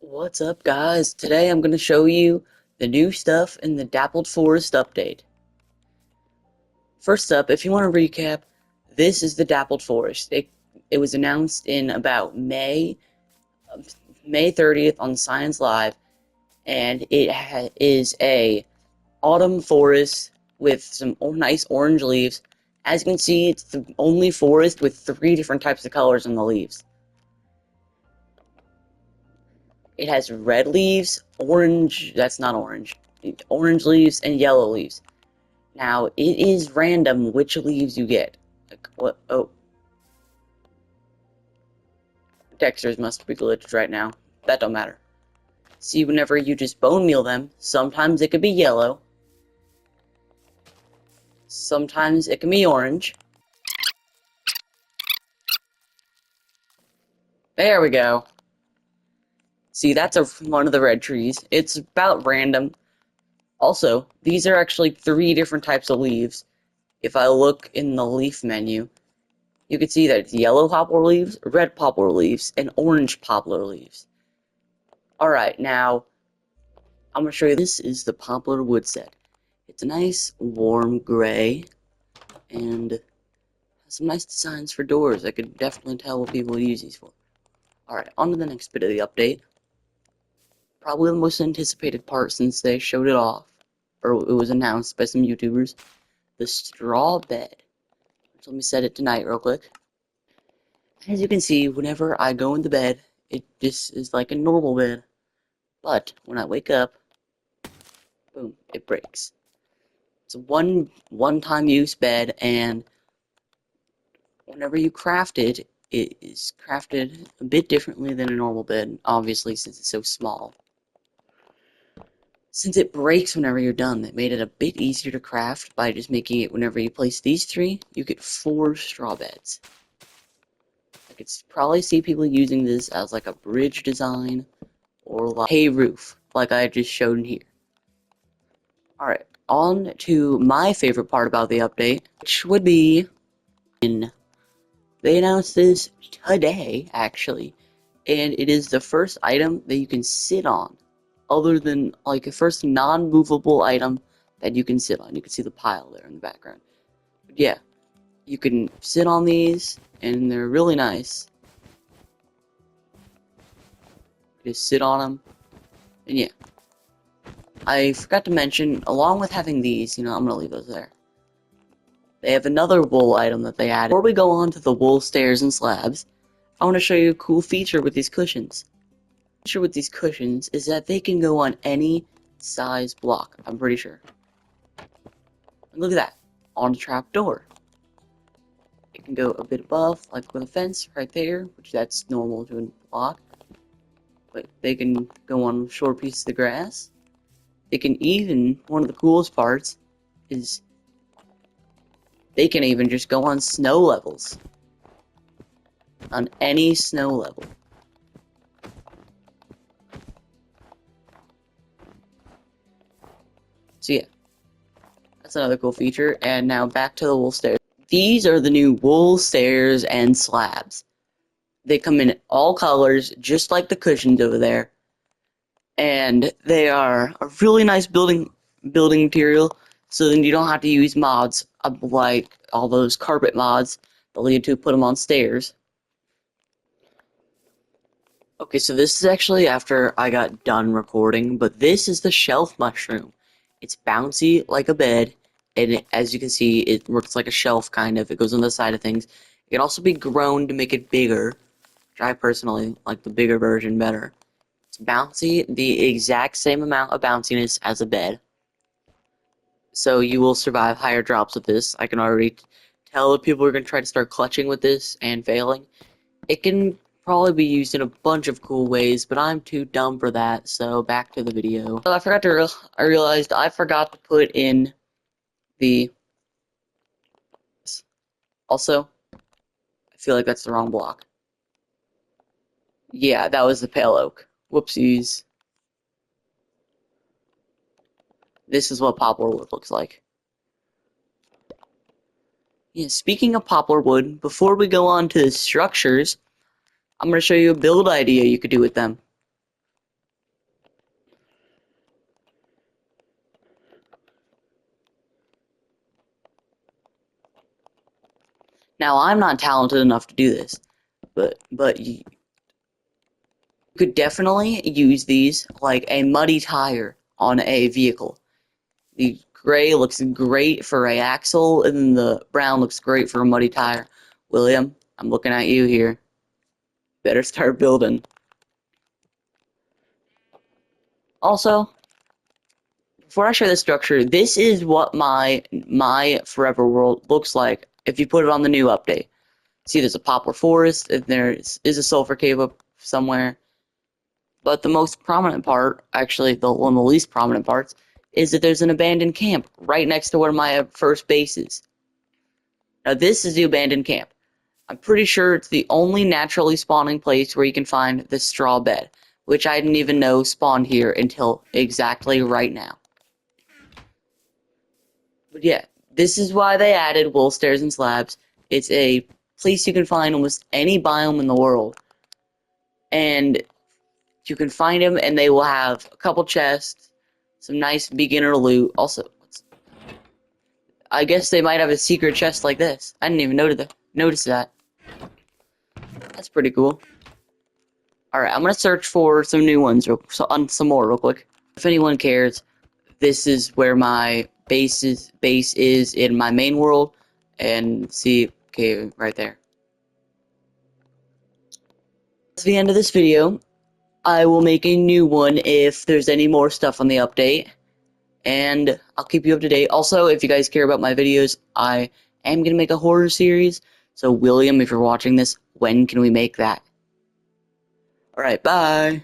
What's up, guys? Today I'm going to show you the new stuff in the Dappled Forest update. First up, if you want to recap, this is the Dappled Forest. It was announced in about May 30th on Science Live, and it is a autumn forest with some nice orange leaves. As you can see, it's the only forest with 3 different types of colors in the leaves. It has red leaves, orange, that's not orange, orange leaves, and yellow leaves. Now, it is random which leaves you get. Like, what? Oh. Textures must be glitched right now. That don't matter. See, whenever you just bone meal them, sometimes it could be yellow. Sometimes it can be orange. There we go. See, that's one of the red trees. It's about random. Also, these are actually 3 different types of leaves. If I look in the leaf menu, you can see that it's yellow poplar leaves, red poplar leaves, and orange poplar leaves. Alright, now, I'm going to show you. This is the poplar wood set. It's a nice, warm gray, and has some nice designs for doors. I could definitely tell what people would use these for. Alright, on to the next bit of the update. Probably the most anticipated part since they showed it off, or it was announced by some YouTubers. The straw bed. So let me set it tonight real quick. As you can see, whenever I go into bed, it just is like a normal bed. But when I wake up, boom, it breaks. It's a one-time use bed, and whenever you craft it, it is crafted a bit differently than a normal bed, obviously, since it's so small. Since it breaks whenever you're done, they made it a bit easier to craft by just making it whenever you place these 3, you get 4 straw beds. I could probably see people using this as like a bridge design or like a hay roof, like I just showed here. Alright, on to my favorite part about the update, which would be they announced this today, actually, and it is the first item that you can sit on, other than, like, the first non-movable item that you can sit on. You can see the pile there in the background. But yeah, you can sit on these, and they're really nice. Just sit on them, and yeah. I forgot to mention, along with having these, I'm gonna leave those there. They have another wool item that they added. Before we go on to the wool stairs and slabs, I want to show you a cool feature with these cushions. The feature with these cushions is that they can go on any size block, I'm pretty sure. And look at that, on the trap door. It can go a bit above, like with a fence right there, which that's normal to a block. But they can go on short pieces of grass. They can even, one of the coolest parts is they can even just go on snow levels. On any snow level. So yeah, that's another cool feature. And now back to the wool stairs. These are the new wool stairs and slabs. They come in all colors, just like the cushions over there. And they are a really nice building material, so then you don't have to use mods like all those carpet mods that lead to put them on stairs. Okay, so this is actually after I got done recording, but this is the shelf mushroom. It's bouncy like a bed, and as you can see, it works like a shelf, kind of. It goes on the side of things. It can also be grown to make it bigger, which I personally like the bigger version better. It's bouncy, the exact same amount of bounciness as a bed. So you will survive higher drops with this. I can already tell that people are going to try to start clutching with this and failing. It can probably be used in a bunch of cool ways, but I'm too dumb for that, so back to the video. So I realized I forgot to put in the... Also, I feel like that's the wrong block. Yeah, that was the pale oak. Whoopsies. This is what poplar wood looks like. Yeah, speaking of poplar wood, before we go on to the structures, I'm going to show you a build idea you could do with them. Now, I'm not talented enough to do this, but you could definitely use these like a muddy tire on a vehicle. The gray looks great for a axle, and then the brown looks great for a muddy tire. William, I'm looking at you here. Better start building. Also, before I show the structure, this is what my forever world looks like if you put it on the new update. See, there's a poplar forest, and there is a sulfur cave up somewhere. But the most prominent part, actually, one of the least prominent parts, is that there's an abandoned camp right next to where my first base is. Now, this is the abandoned camp. I'm pretty sure it's the only naturally spawning place where you can find the straw bed, which I didn't even know spawned here until exactly right now. But yeah, this is why they added wool stairs and slabs. It's a place you can find almost any biome in the world. And you can find them, and they will have a couple chests, some nice beginner loot. Also, I guess they might have a secret chest like this. I didn't even notice that. That's pretty cool. Alright, I'm gonna search for some new ones, some more real quick. If anyone cares, this is where my base is in my main world. And see, okay, right there. That's the end of this video. I will make a new one if there's any more stuff on the update. And I'll keep you up to date. Also, if you guys care about my videos, I am going to make a horror series. So, William, if you're watching this, when can we make that? Alright, bye.